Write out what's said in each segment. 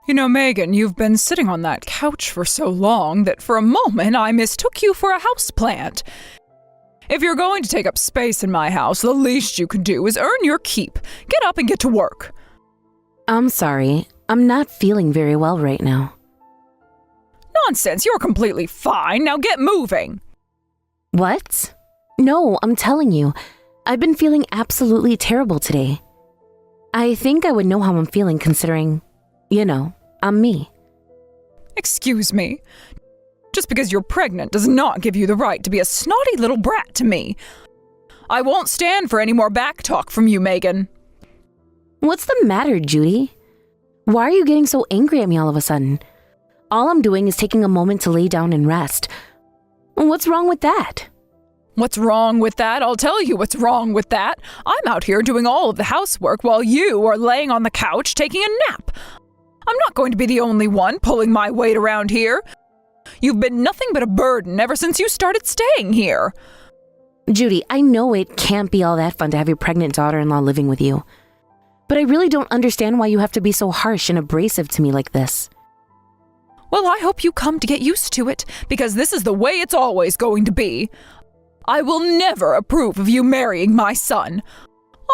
You know, Megan, you've been sitting on that couch for so long that for a moment I mistook you for a houseplant. If you're going to take up space in my house, the least you can do is earn your keep. Get up and get to work. I'm sorry. I'm not feeling very well right now. Nonsense, you're completely fine. Now get moving. What? No, I'm telling you. I've been feeling absolutely terrible today. I think I would know how I'm feeling considering, I'm me. Excuse me. Just because you're pregnant does not give you the right to be a snotty little brat to me. I won't stand for any more back talk from you, Megan. What's the matter, Judy? Why are you getting so angry at me all of a sudden? All I'm doing is taking a moment to lay down and rest. What's wrong with that? What's wrong with that? I'll tell you what's wrong with that. I'm out here doing all of the housework while you are laying on the couch taking a nap. I'm not going to be the only one pulling my weight around here. You've been nothing but a burden ever since you started staying here. Judy, I know it can't be all that fun to have your pregnant daughter-in-law living with you. But I really don't understand why you have to be so harsh and abrasive to me like this. Well, I hope you come to get used to it, because this is the way it's always going to be. I will never approve of you marrying my son.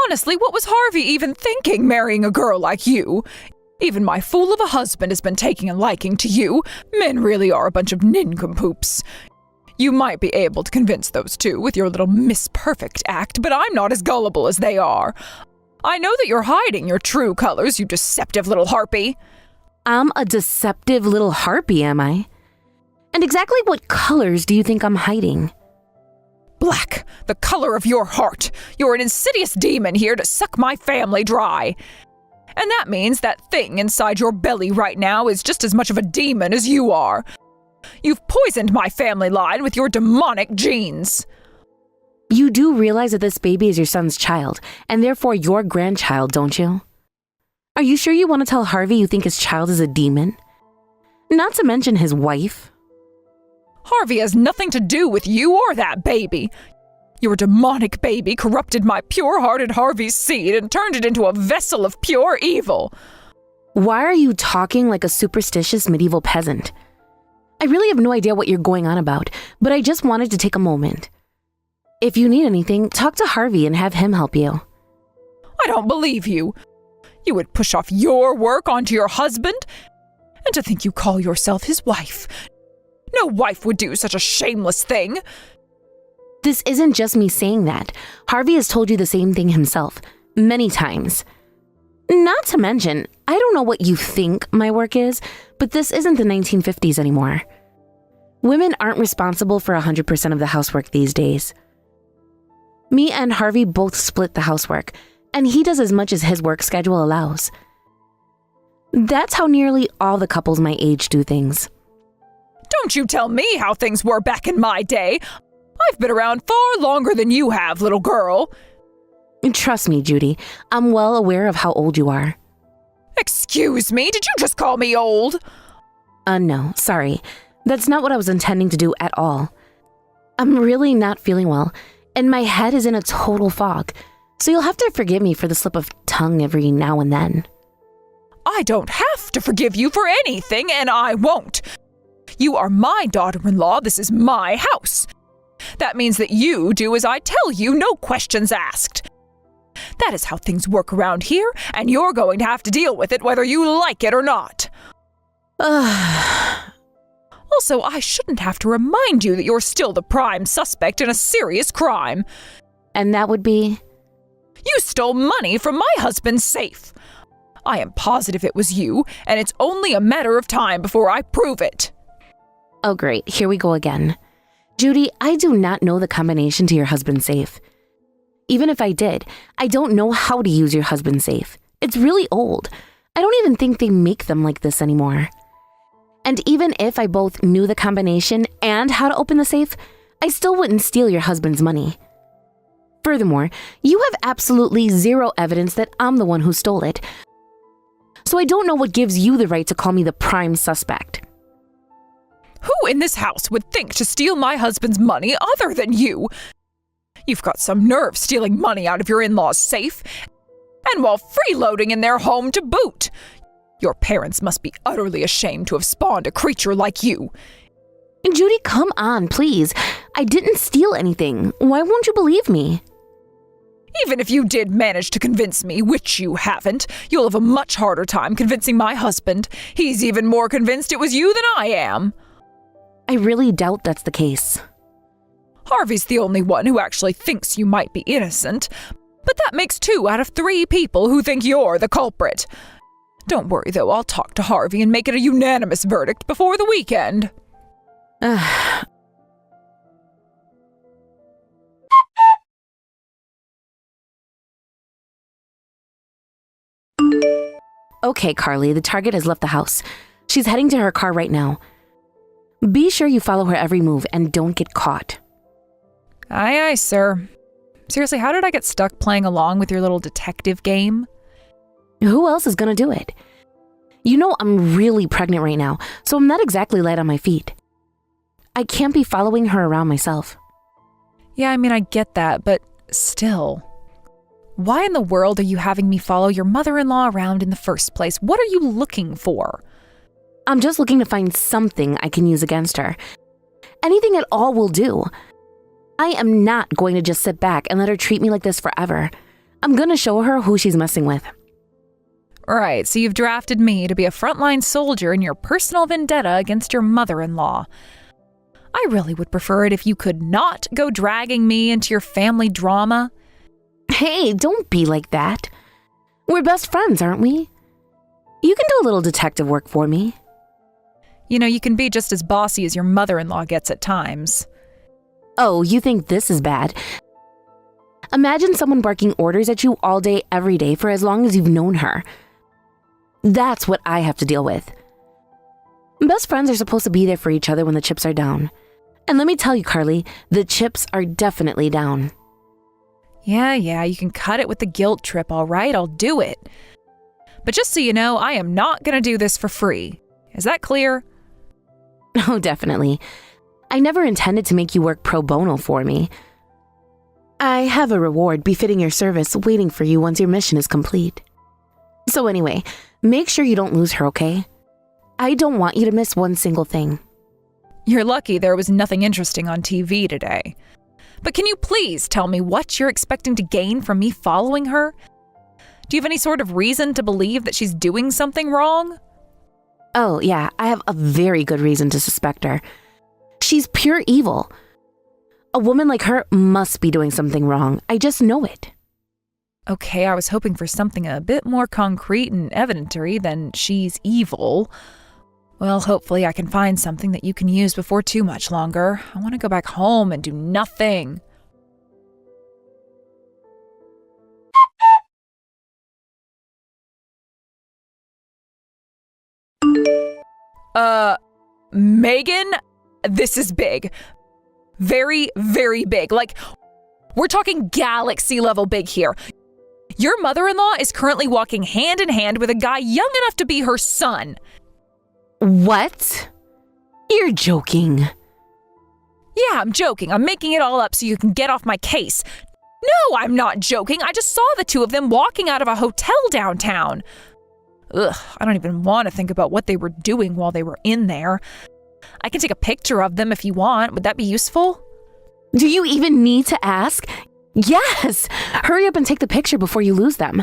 Honestly, what was Harvey even thinking, marrying a girl like you? Even my fool of a husband has been taking a liking to you. Men really are a bunch of nincompoops. You might be able to convince those two with your little Miss Perfect act, but I'm not as gullible as they are. I know that you're hiding your true colors, you deceptive little harpy. I'm a deceptive little harpy, am I? And exactly what colors do you think I'm hiding? Black, the color of your heart. You're an insidious demon here to suck my family dry. And that means that thing inside your belly right now is just as much of a demon as you are. You've poisoned my family line with your demonic genes. You do realize that this baby is your son's child, and therefore your grandchild, don't you? Are you sure you want to tell Harvey you think his child is a demon? Not to mention his wife. Harvey has nothing to do with you or that baby. Your demonic baby corrupted my pure-hearted Harvey's seed and turned it into a vessel of pure evil. Why are you talking like a superstitious medieval peasant? I really have no idea what you're going on about, but I just wanted to take a moment. If you need anything, talk to Harvey and have him help you. I don't believe you. You would push off your work onto your husband? And to think you call yourself his wife. No wife would do such a shameless thing. This isn't just me saying that. Harvey has told you the same thing himself, many times. Not to mention, I don't know what you think my work is, but this isn't the 1950s anymore. Women aren't responsible for 100% of the housework these days. Me and Harvey both split the housework, and he does as much as his work schedule allows. That's how nearly all the couples my age do things. Don't you tell me how things were back in my day. I've been around far longer than you have, little girl. Trust me, Judy. I'm well aware of how old you are. Excuse me, did you just call me old? No, sorry. That's not what I was intending to do at all. I'm really not feeling well, and my head is in a total fog, so you'll have to forgive me for the slip of tongue every now and then. I don't have to forgive you for anything, and I won't. You are my daughter-in-law. This is my house. That means that you do as I tell you, no questions asked. That is how things work around here, and you're going to have to deal with it whether you like it or not. Also, I shouldn't have to remind you that you're still the prime suspect in a serious crime. And that would be? You stole money from my husband's safe. I am positive it was you, and it's only a matter of time before I prove it. Oh great, here we go again. Judy, I do not know the combination to your husband's safe. Even if I did, I don't know how to use your husband's safe. It's really old. I don't even think they make them like this anymore. And even if I both knew the combination and how to open the safe, I still wouldn't steal your husband's money. Furthermore, you have absolutely zero evidence that I'm the one who stole it. So I don't know what gives you the right to call me the prime suspect. Who in this house would think to steal my husband's money other than you? You've got some nerve stealing money out of your in-laws' safe, and while freeloading in their home to boot. Your parents must be utterly ashamed to have spawned a creature like you. Judy, come on, please. I didn't steal anything. Why won't you believe me? Even if you did manage to convince me, which you haven't, you'll have a much harder time convincing my husband. He's even more convinced it was you than I am. I really doubt that's the case. Harvey's the only one who actually thinks you might be innocent, but that makes 2 out of 3 people who think you're the culprit. Don't worry, though, I'll talk to Harvey and make it a unanimous verdict before the weekend. Okay, Carly, the target has left the house. She's heading to her car right now. Be sure you follow her every move and don't get caught. Aye, aye, sir. Seriously, how did I get stuck playing along with your little detective game? Who else is gonna do it? You know I'm really pregnant right now, so I'm not exactly light on my feet. I can't be following her around myself. Yeah, I mean, I get that, but still. Why in the world are you having me follow your mother-in-law around in the first place? What are you looking for? I'm just looking to find something I can use against her. Anything at all will do. I am not going to just sit back and let her treat me like this forever. I'm gonna show her who she's messing with. Right, so you've drafted me to be a frontline soldier in your personal vendetta against your mother-in-law. I really would prefer it if you could not go dragging me into your family drama. Hey, don't be like that. We're best friends, aren't we? You can do a little detective work for me. You know, you can be just as bossy as your mother-in-law gets at times. Oh, you think this is bad? Imagine someone barking orders at you all day, every day for as long as you've known her. That's what I have to deal with. Best friends are supposed to be there for each other when the chips are down. And let me tell you, Carly, the chips are definitely down. Yeah, you can cut it with the guilt trip, all right? I'll do it. But just so you know, I am not going to do this for free. Is that clear? Oh, definitely. I never intended to make you work pro bono for me. I have a reward befitting your service waiting for you once your mission is complete. So anyway, make sure you don't lose her, okay? I don't want you to miss one single thing. You're lucky there was nothing interesting on TV today. But can you please tell me what you're expecting to gain from me following her? Do you have any sort of reason to believe that she's doing something wrong? Oh, yeah, I have a very good reason to suspect her. She's pure evil. A woman like her must be doing something wrong. I just know it. Okay, I was hoping for something a bit more concrete and evidentiary than she's evil. Well, hopefully I can find something that you can use before too much longer. I want to go back home and do nothing. Megan, this is big. Very, very big. Like, we're talking galaxy level big here. Your mother-in-law is currently walking hand in hand with a guy young enough to be her son. What? You're joking. Yeah, I'm joking. I'm making it all up so you can get off my case. No, I'm not joking. I just saw the two of them walking out of a hotel downtown. Ugh, I don't even want to think about what they were doing while they were in there. I can take a picture of them if you want. Would that be useful? Do you even need to ask? Yes! Hurry up and take the picture before you lose them.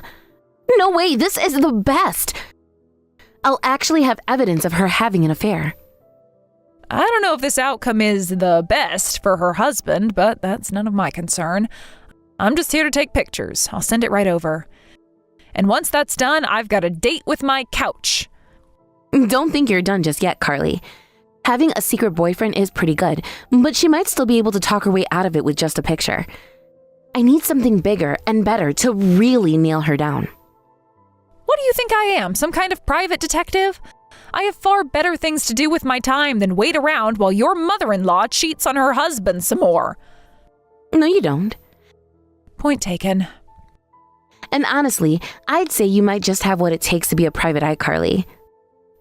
No way, this is the best! I'll actually have evidence of her having an affair. I don't know if this outcome is the best for her husband, but that's none of my concern. I'm just here to take pictures. I'll send it right over. And once that's done, I've got a date with my couch. Don't think you're done just yet, Carly. Having a secret boyfriend is pretty good, but she might still be able to talk her way out of it with just a picture. I need something bigger and better to really nail her down. What do you think I am, some kind of private detective? I have far better things to do with my time than wait around while your mother-in-law cheats on her husband some more. No, you don't. Point taken. And honestly, I'd say you might just have what it takes to be a private eye, Carly.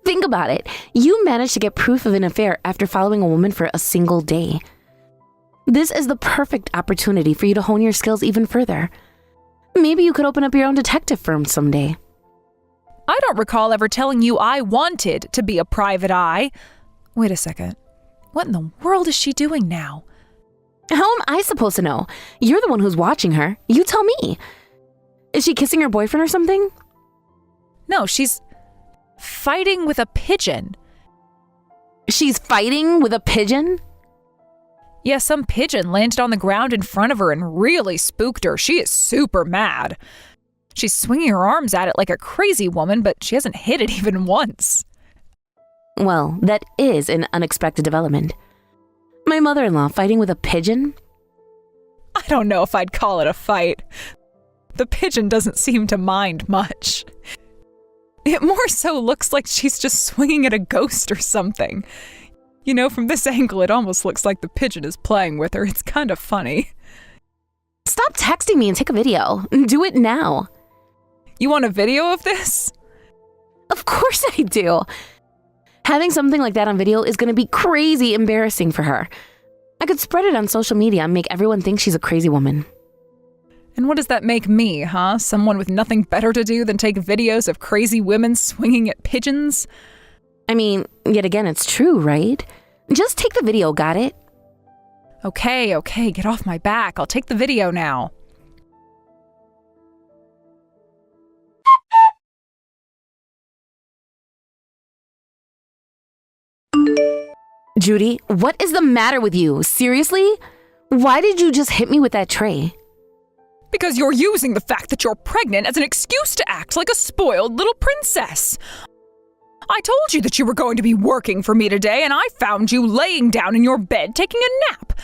Think about it. You managed to get proof of an affair after following a woman for a single day. This is the perfect opportunity for you to hone your skills even further. Maybe you could open up your own detective firm someday. I don't recall ever telling you I wanted to be a private eye. Wait a second. What in the world is she doing now? How am I supposed to know? You're the one who's watching her. You tell me. Is she kissing her boyfriend or something? No, she's fighting with a pigeon. She's fighting with a pigeon? Yeah, some pigeon landed on the ground in front of her and really spooked her. She is super mad. She's swinging her arms at it like a crazy woman, but she hasn't hit it even once. Well, that is an unexpected development. My mother-in-law fighting with a pigeon? I don't know if I'd call it a fight. The pigeon doesn't seem to mind much. It more so looks like she's just swinging at a ghost or something. You know, from this angle, it almost looks like the pigeon is playing with her. It's kind of funny. Stop texting me and take a video. Do it now. You want a video of this? Of course I do. Having something like that on video is going to be crazy embarrassing for her. I could spread it on social media and make everyone think she's a crazy woman. And what does that make me, huh? Someone with nothing better to do than take videos of crazy women swinging at pigeons? I mean, yet again, it's true, right? Just take the video, got it? Okay, get off my back. I'll take the video now. Judy, what is the matter with you? Seriously? Why did you just hit me with that tray? Because you're using the fact that you're pregnant as an excuse to act like a spoiled little princess. I told you that you were going to be working for me today, and I found you laying down in your bed taking a nap.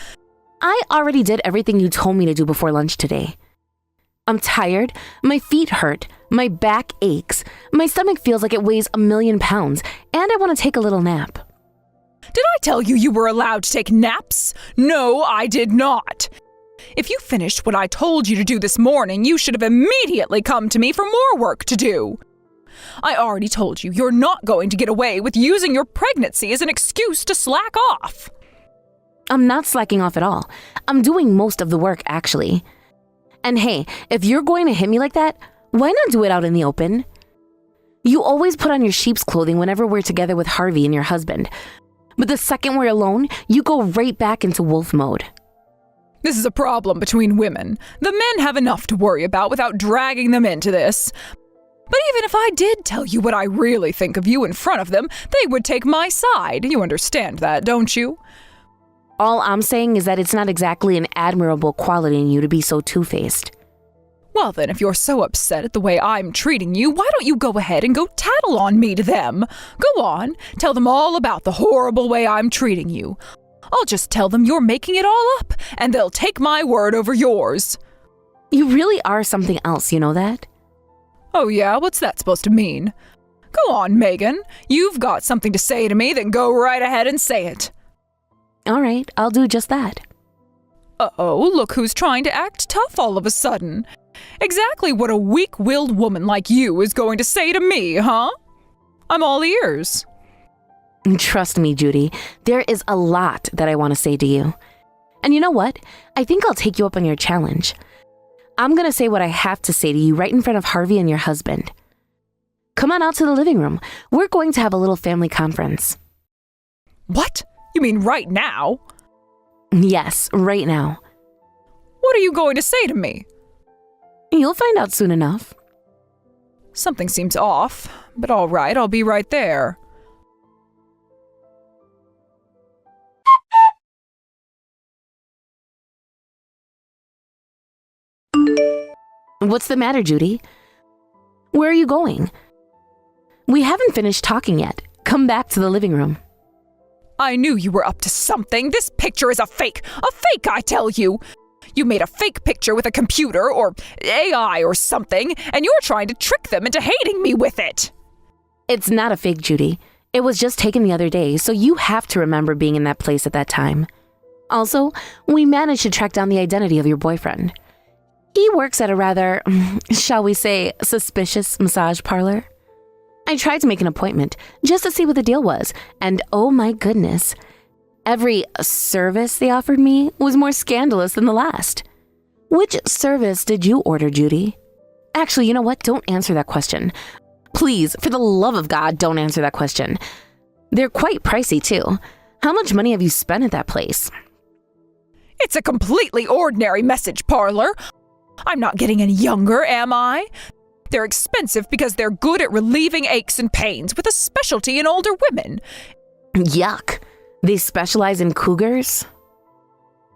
I already did everything you told me to do before lunch today. I'm tired, my feet hurt, my back aches, my stomach feels like it weighs 1,000,000 pounds, and I want to take a little nap. Did I tell you you were allowed to take naps? No, I did not. If you finished what I told you to do this morning, you should have immediately come to me for more work to do. I already told you you're not going to get away with using your pregnancy as an excuse to slack off. I'm not slacking off at all. I'm doing most of the work, actually. And hey, if you're going to hit me like that, why not do it out in the open? You always put on your sheep's clothing whenever we're together with Harvey and your husband. But the second we're alone, you go right back into wolf mode. This is a problem between women. The men have enough to worry about without dragging them into this. But even if I did tell you what I really think of you in front of them, they would take my side. You understand that, don't you? All I'm saying is that it's not exactly an admirable quality in you to be so two-faced. Well then, if you're so upset at the way I'm treating you, why don't you go ahead and go tattle on me to them? Go on, tell them all about the horrible way I'm treating you. I'll just tell them you're making it all up, and they'll take my word over yours. You really are something else, you know that? Oh yeah, what's that supposed to mean? Go on, Megan. You've got something to say to me, then go right ahead and say it. All right, I'll do just that. Uh-oh, look who's trying to act tough all of a sudden. Exactly what a weak-willed woman like you is going to say to me, huh? I'm all ears. Trust me, Judy, there is a lot that I want to say to you. And you know what? I think I'll take you up on your challenge. I'm going to say what I have to say to you right in front of Harvey and your husband. Come on out to the living room. We're going to have a little family conference. What? You mean right now? Yes, right now. What are you going to say to me? You'll find out soon enough. Something seems off, but all right, I'll be right there. What's the matter, Judy? Where are you going? We haven't finished talking yet. Come back to the living room. I knew you were up to something. This picture is a fake. A fake, I tell you. You made a fake picture with a computer or AI or something, and you're trying to trick them into hating me with it. It's not a fake, Judy. It was just taken the other day, so you have to remember being in that place at that time. Also, we managed to track down the identity of your boyfriend. He works at a rather, shall we say, suspicious massage parlor. I tried to make an appointment just to see what the deal was, and oh my goodness, every service they offered me was more scandalous than the last. Which service did you order, Judy? Actually, you know what? Don't answer that question. Please, for the love of God, don't answer that question. They're quite pricey, too. How much money have you spent at that place? It's a completely ordinary message parlor. I'm not getting any younger, am I? They're expensive because they're good at relieving aches and pains with a specialty in older women. Yuck. They specialize in cougars?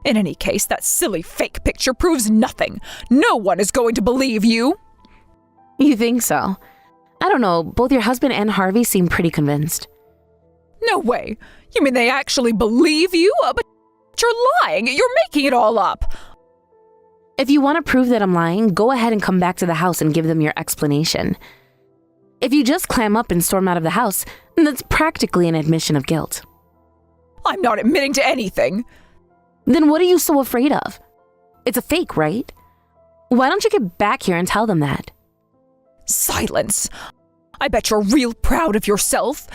In any case, that silly fake picture proves nothing. No one is going to believe you. You think so? I don't know, both your husband and Harvey seem pretty convinced. No way. You mean they actually believe you? But you're lying. You're making it all up. If you want to prove that I'm lying, go ahead and come back to the house and give them your explanation. If you just clam up and storm out of the house, that's practically an admission of guilt. I'm not admitting to anything. Then what are you so afraid of? It's a fake, right? Why don't you get back here and tell them that? Silence. I bet you're real proud of yourself.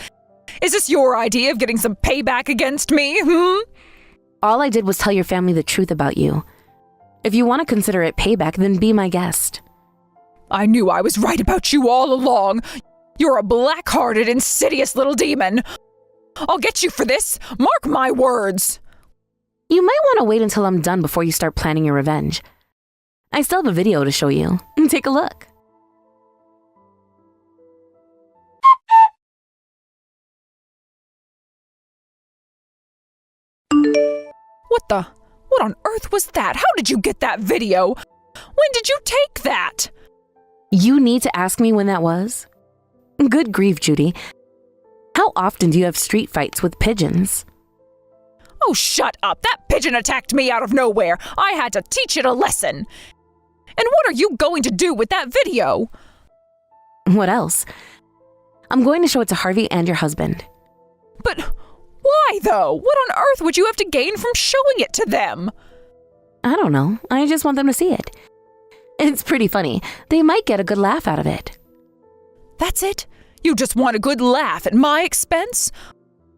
Is this your idea of getting some payback against me, All I did was tell your family the truth about you. If you want to consider it payback, then be my guest. I knew I was right about you all along. You're a black-hearted, insidious little demon. I'll get you for this. Mark my words. You might want to wait until I'm done before you start planning your revenge. I still have a video to show you. Take a look. What on earth was that? How did you get that video? When did you take that? You need to ask me when that was? Good grief, Judy. How often do you have street fights with pigeons? Oh, shut up. That pigeon attacked me out of nowhere. I had to teach it a lesson. And what are you going to do with that video? What else? I'm going to show it to Harvey and your husband. But why, though? What on earth would you have to gain from showing it to them? I don't know. I just want them to see it. It's pretty funny. They might get a good laugh out of it. That's it? You just want a good laugh at my expense?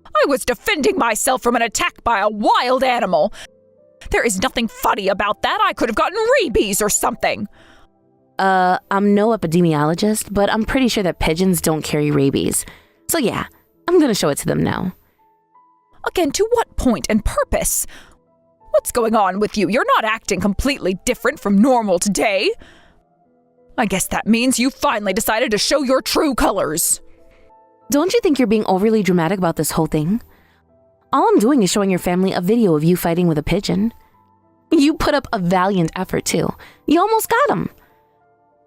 I was defending myself from an attack by a wild animal. There is nothing funny about that. I could have gotten rabies or something. I'm no epidemiologist, but I'm pretty sure that pigeons don't carry rabies. So yeah, I'm gonna show it to them now. Again, to what point and purpose? What's going on with you? You're not acting completely different from normal today. I guess that means you finally decided to show your true colors. Don't you think you're being overly dramatic about this whole thing? All I'm doing is showing your family a video of you fighting with a pigeon. You put up a valiant effort, too. You almost got him.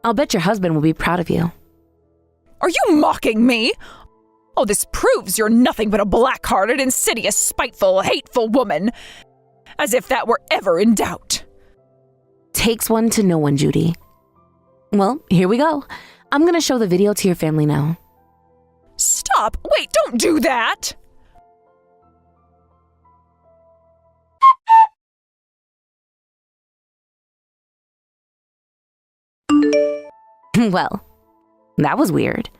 I'll bet your husband will be proud of you. Are you mocking me? Oh, this proves you're nothing but a black-hearted, insidious, spiteful, hateful woman. As if that were ever in doubt. Takes one to know one, Judy. Well, here we go. I'm gonna show the video to your family now. Stop! Wait, don't do that! Well, that was weird.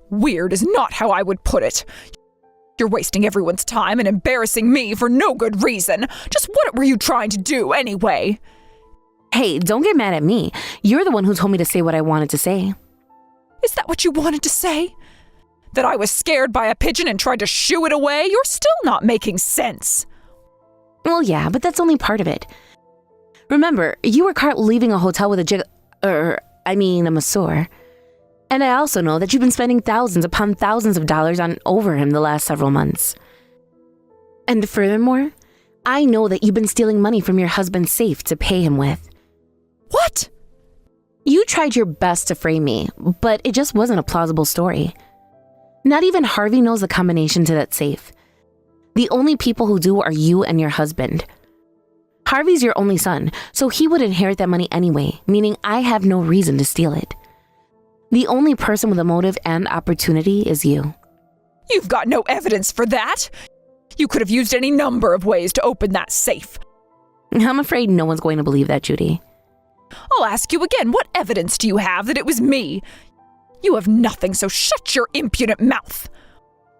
Weird is not how I would put it. You're wasting everyone's time and embarrassing me for no good reason. Just what were you trying to do anyway? Hey, don't get mad at me. You're the one who told me to say what I wanted to say. Is that what you wanted to say? That I was scared by a pigeon and tried to shoo it away? You're still not making sense. Well, yeah, but that's only part of it. Remember, you were caught leaving a hotel with a masseur. And I also know that you've been spending thousands upon thousands of dollars on over him the last several months. And furthermore, I know that you've been stealing money from your husband's safe to pay him with. What? You tried your best to frame me, but it just wasn't a plausible story. Not even Harvey knows the combination to that safe. The only people who do are you and your husband. Harvey's your only son, so he would inherit that money anyway, meaning I have no reason to steal it. The only person with a motive and opportunity is you. You've got no evidence for that. You could have used any number of ways to open that safe. I'm afraid no one's going to believe that, Judy. I'll ask you again, what evidence do you have that it was me? You have nothing, so shut your impudent mouth.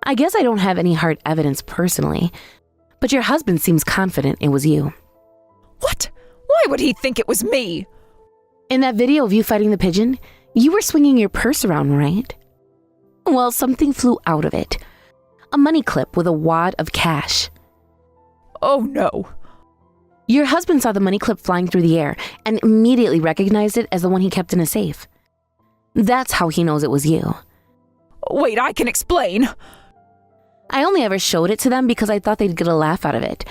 I guess I don't have any hard evidence personally, but your husband seems confident it was you. What? Why would he think it was me? In that video of you fighting the pigeon, You were swinging your purse around, right? Well, something flew out of it. A money clip with a wad of cash. Oh no. Your husband saw the money clip flying through the air and immediately recognized it as the one he kept in a safe. That's how he knows it was you. Wait, I can explain. I only ever showed it to them because I thought they'd get a laugh out of it.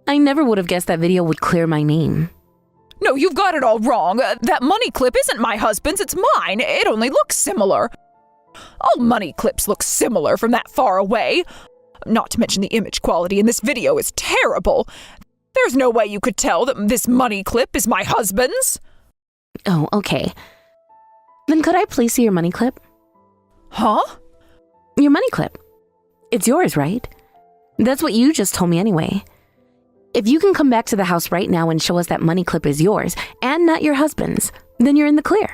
I never would have guessed that video would clear my name. No, you've got it all wrong. That money clip isn't my husband's, it's mine. It only looks similar. All money clips look similar from that far away. Not to mention the image quality in this video is terrible. There's no way you could tell that this money clip is my husband's. Oh, okay. Then could I please see your money clip? Huh? Your money clip. It's yours, right? That's what you just told me anyway. If you can come back to the house right now and show us that money clip is yours and not your husband's, then you're in the clear.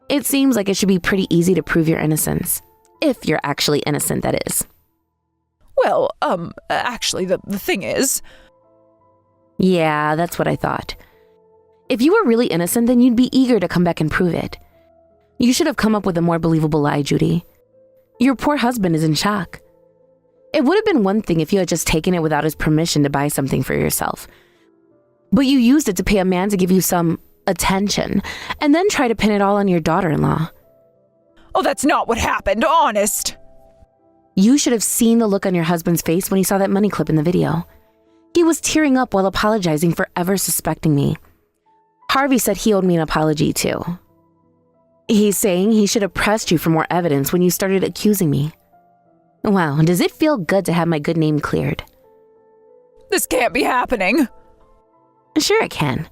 It seems like it should be pretty easy to prove your innocence. If you're actually innocent, that is. Well, actually, the thing is... Yeah, that's what I thought. If you were really innocent, then you'd be eager to come back and prove it. You should have come up with a more believable lie, Judy. Your poor husband is in shock. It would have been one thing if you had just taken it without his permission to buy something for yourself. But you used it to pay a man to give you some attention, and then try to pin it all on your daughter-in-law. Oh, that's not what happened, honest. You should have seen the look on your husband's face when he saw that money clip in the video. He was tearing up while apologizing for ever suspecting me. Harvey said he owed me an apology too. He's saying he should have pressed you for more evidence when you started accusing me. Wow, does it feel good to have my good name cleared? This can't be happening. Sure it can.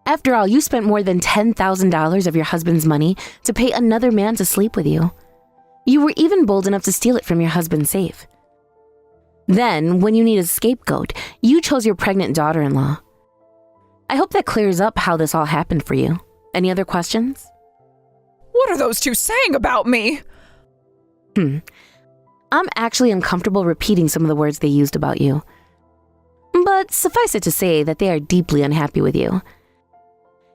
After all, you spent more than $10,000 of your husband's money to pay another man to sleep with you. You were even bold enough to steal it from your husband's safe. Then, when you need a scapegoat, you chose your pregnant daughter-in-law. I hope that clears up how this all happened for you. Any other questions? What are those two saying about me? I'm actually uncomfortable repeating some of the words they used about you. But suffice it to say that they are deeply unhappy with you.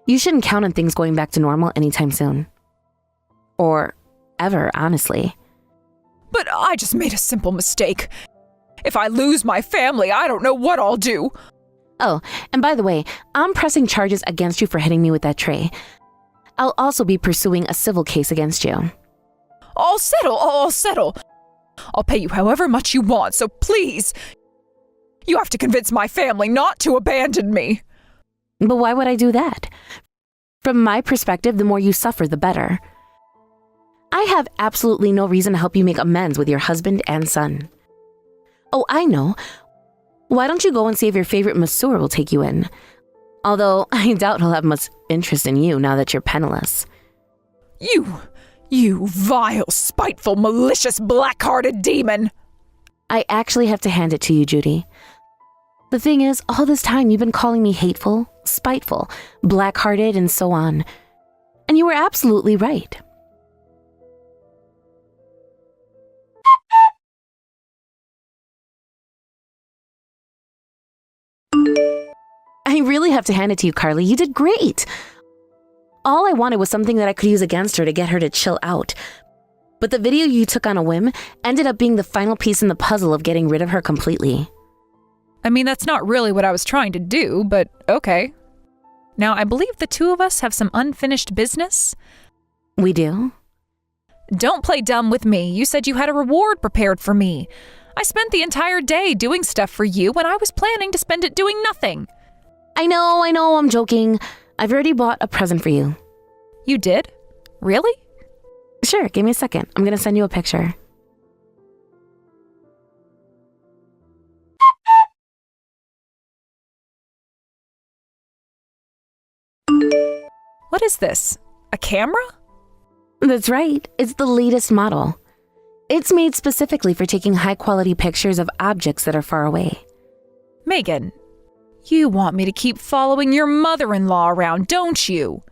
You shouldn't count on things going back to normal anytime soon. Or ever, honestly. But I just made a simple mistake. If I lose my family, I don't know what I'll do. Oh, and by the way, I'm pressing charges against you for hitting me with that tray. I'll also be pursuing a civil case against you. I'll settle. I'll pay you however much you want, so please, you have to convince my family not to abandon me. But why would I do that? From my perspective, the more you suffer, the better. I have absolutely no reason to help you make amends with your husband and son. Oh, I know. Why don't you go and see if your favorite masseur will take you in? Although, I doubt he'll have much interest in you now that you're penniless. You vile, spiteful, malicious, black-hearted demon! I actually have to hand it to you, Judy. The thing is, all this time you've been calling me hateful, spiteful, black-hearted, and so on. And you were absolutely right. I really have to hand it to you, Carly. You did great. All I wanted was something that I could use against her to get her to chill out. But the video you took on a whim ended up being the final piece in the puzzle of getting rid of her completely. I mean, that's not really what I was trying to do, but okay. Now, I believe the two of us have some unfinished business. We do? Don't play dumb with me. You said you had a reward prepared for me. I spent the entire day doing stuff for you when I was planning to spend it doing nothing. I know, I'm joking. I've already bought a present for you. You did? Really? Sure, give me a second. I'm gonna send you a picture. What is this? A camera? That's right. It's the latest model. It's made specifically for taking high-quality pictures of objects that are far away. Megan, you want me to keep following your mother-in-law around, don't you?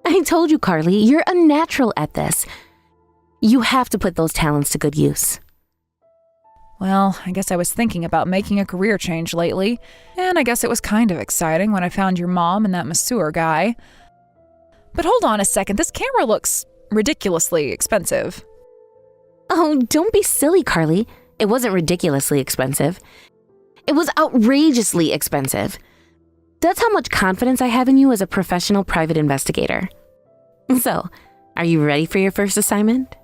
I told you, Carly, you're a natural at this. You have to put those talents to good use. Well, I guess I was thinking about making a career change lately, and I guess it was kind of exciting when I found your mom and that masseur guy. But hold on a second, this camera looks ridiculously expensive. Oh, don't be silly, Carly. It wasn't ridiculously expensive. It was outrageously expensive. That's how much confidence I have in you as a professional private investigator. So, are you ready for your first assignment?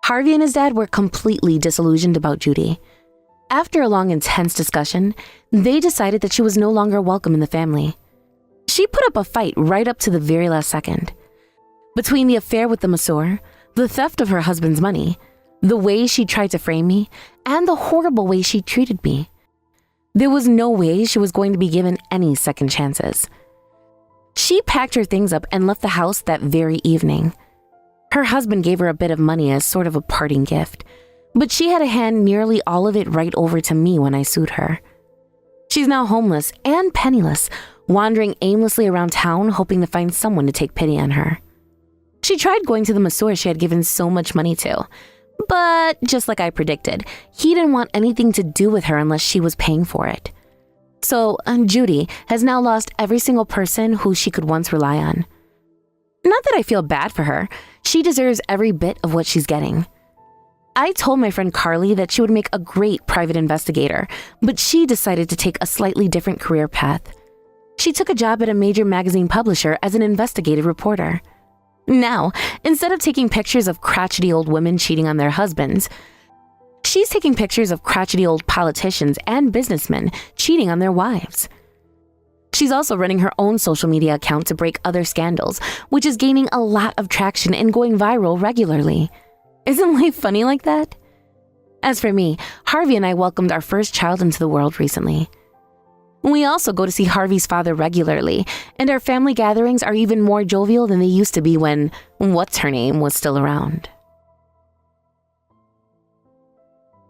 Harvey and his dad were completely disillusioned about Judy. After a long, intense discussion, they decided that she was no longer welcome in the family. She put up a fight right up to the very last second. Between the affair with the masseur, the theft of her husband's money, the way she tried to frame me, and the horrible way she treated me, there was no way she was going to be given any second chances. She packed her things up and left the house that very evening. Her husband gave her a bit of money as sort of a parting gift, but she had to hand nearly all of it right over to me when I sued her. She's now homeless and penniless, wandering aimlessly around town hoping to find someone to take pity on her. She tried going to the masseur she had given so much money to, but just like I predicted, he didn't want anything to do with her unless she was paying for it. So Judy has now lost every single person who she could once rely on. Not that I feel bad for her. She deserves every bit of what she's getting. I told my friend Carly that she would make a great private investigator, but she decided to take a slightly different career path. She took a job at a major magazine publisher as an investigative reporter. Now, instead of taking pictures of crotchety old women cheating on their husbands, she's taking pictures of crotchety old politicians and businessmen cheating on their wives. She's also running her own social media account to break other scandals, which is gaining a lot of traction and going viral regularly. Isn't life funny like that? As for me, Harvey and I welcomed our first child into the world recently. We also go to see Harvey's father regularly, and our family gatherings are even more jovial than they used to be when what's-her-name was still around.